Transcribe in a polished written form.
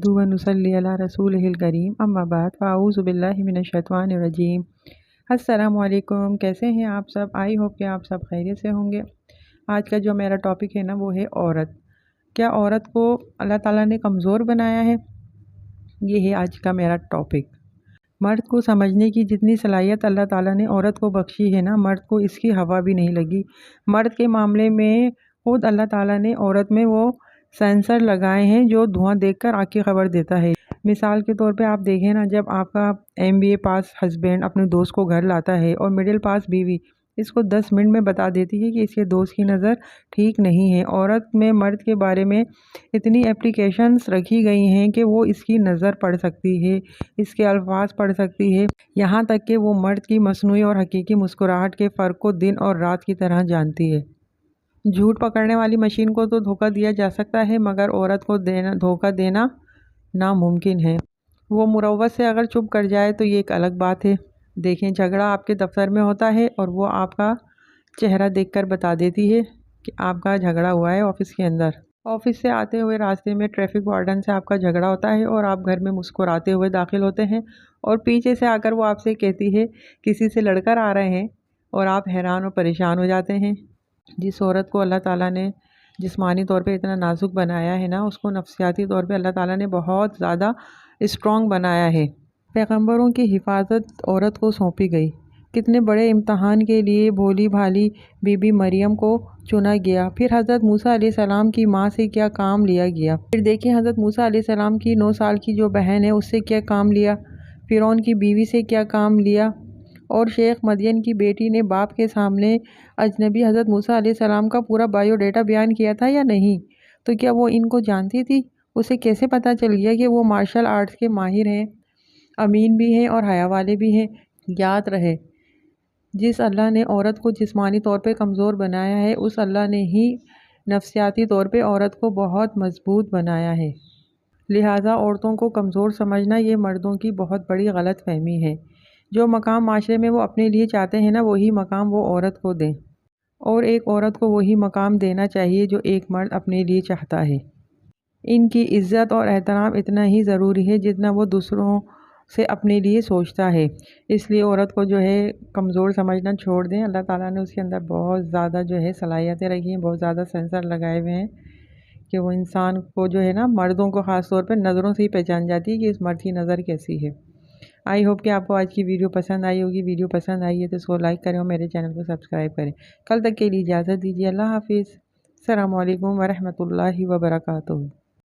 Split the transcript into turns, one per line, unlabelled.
नहमदुहु व नुसल्ली अला रसूलिहिल करीम अम्मा बाद फ़अऊज़ु बिल्लाहि मिनश्शैतानिर रजीम। अस्सलामु अलैकुम, कैसे हैं आप सब? आई होप कि आप सब खैरियत से होंगे। आज का जो मेरा टॉपिक है ना वो है औरत। क्या औरत को अल्लाह ताला ने कमज़ोर बनाया है? ये है आज का मेरा टॉपिक। मर्द को समझने की जितनी सलाहियत अल्लाह ताला ने औरत को बख्शी है ना, मर्द को इसकी हवा भी नहीं लगी। मर्द के मामले में खुद अल्लाह ताला ने औरत में वो सेंसर लगाए हैं जो धुआं देखकर आग की खबर देता है। मिसाल के तौर पे आप देखें ना, जब आपका MBA पास हस्बैंड अपने दोस्त को घर लाता है और मिडिल पास बीवी इसको 10 मिनट में बता देती है कि इसके दोस्त की नज़र ठीक नहीं है। औरत में मर्द के बारे में इतनी एप्लीकेशंस रखी गई हैं कि वो इसकी नज़र पढ़ सकती है, इसके अल्फाज पढ़ सकती है, यहाँ तक कि वो मर्द की मसनूई और हकीकी मुस्कुराहट के फ़र्क को दिन और रात की तरह जानती है। झूठ पकड़ने वाली मशीन को तो धोखा दिया जा सकता है, मगर औरत को धोखा देना नामुमकिन है। वो मुरव्वत से अगर चुप कर जाए तो ये एक अलग बात है। देखें, झगड़ा आपके दफ्तर में होता है और वो आपका चेहरा देखकर बता देती है कि आपका झगड़ा हुआ है ऑफिस के अंदर। ऑफिस से आते हुए रास्ते में ट्रैफिक वार्डन से आपका झगड़ा होता है और आप घर में मुस्कुराते हुए दाखिल होते हैं और पीछे से आकर वो आपसे कहती है किसी से लड़कर आ रहे हैं और आप हैरान और परेशान हो जाते हैं। जिस औरत को अल्लाह ताला ने जिस्मानी तौर पे इतना नाजुक बनाया है ना, उसको नफ्सियाती तौर पे अल्लाह ताला ने बहुत ज़्यादा स्ट्रॉन्ग बनाया है। पैगंबरों की हिफाजत औरत को सौंपी गई। कितने बड़े इम्तहान के लिए भोली भाली बीबी मरियम को चुना गया। फिर हज़रत मूसा अलैहिस्सलाम की माँ से क्या काम लिया गया। फिर देखिए, हज़रत मूसा अलैहिस्सलाम की 9 साल की जो बहन है उससे क्या काम लिया। फ़िरौन की बीवी से क्या काम लिया। और शेख मदियन की बेटी ने बाप के सामने अजनबी हज़रत मूसा अलैहिस्सलाम का पूरा बायोडाटा बयान किया था या नहीं? तो क्या वो इनको जानती थी? उसे कैसे पता चल गया कि वो मार्शल आर्ट्स के माहिर हैं, अमीन भी हैं और हया वाले भी हैं? याद रहे, जिस अल्लाह ने औरत को जिस्मानी तौर पे कमज़ोर बनाया है, उस अल्लाह ने ही नफ्सियाती तौर पे औरत को बहुत मजबूत बनाया है। लिहाजा औरतों को कमज़ोर समझना ये मर्दों की बहुत बड़ी गलत फहमी है। जो मकाम माशरे में वो अपने लिए चाहते हैं ना, वही मकाम वो औरत को दें, और एक औरत को वही मकाम देना चाहिए जो एक मर्द अपने लिए चाहता है। इनकी इज़्ज़त और एहतराम इतना ही ज़रूरी है जितना वो दूसरों से अपने लिए सोचता है। इसलिए औरत को जो है कमज़ोर समझना छोड़ दें। अल्लाह ताला ने उसके अंदर बहुत ज़्यादा जो है सलाहियतें रखी हैं, बहुत ज़्यादा सेंसर लगाए हुए हैं कि वो इंसान को जो है ना, मर्दों को ख़ास तौर पे नज़रों से ही पहचान जाती है कि इस मर्द की नज़र कैसी है। आई होप कि आपको आज की वीडियो पसंद आई होगी। वीडियो पसंद आई है तो इसको लाइक करें और मेरे चैनल को सब्सक्राइब करें। कल तक के लिए इजाज़त दीजिए। अल्लाह हाफिज़। अस्सलामु अलैकुम व रहमतुल्लाहि व बरकातुहू।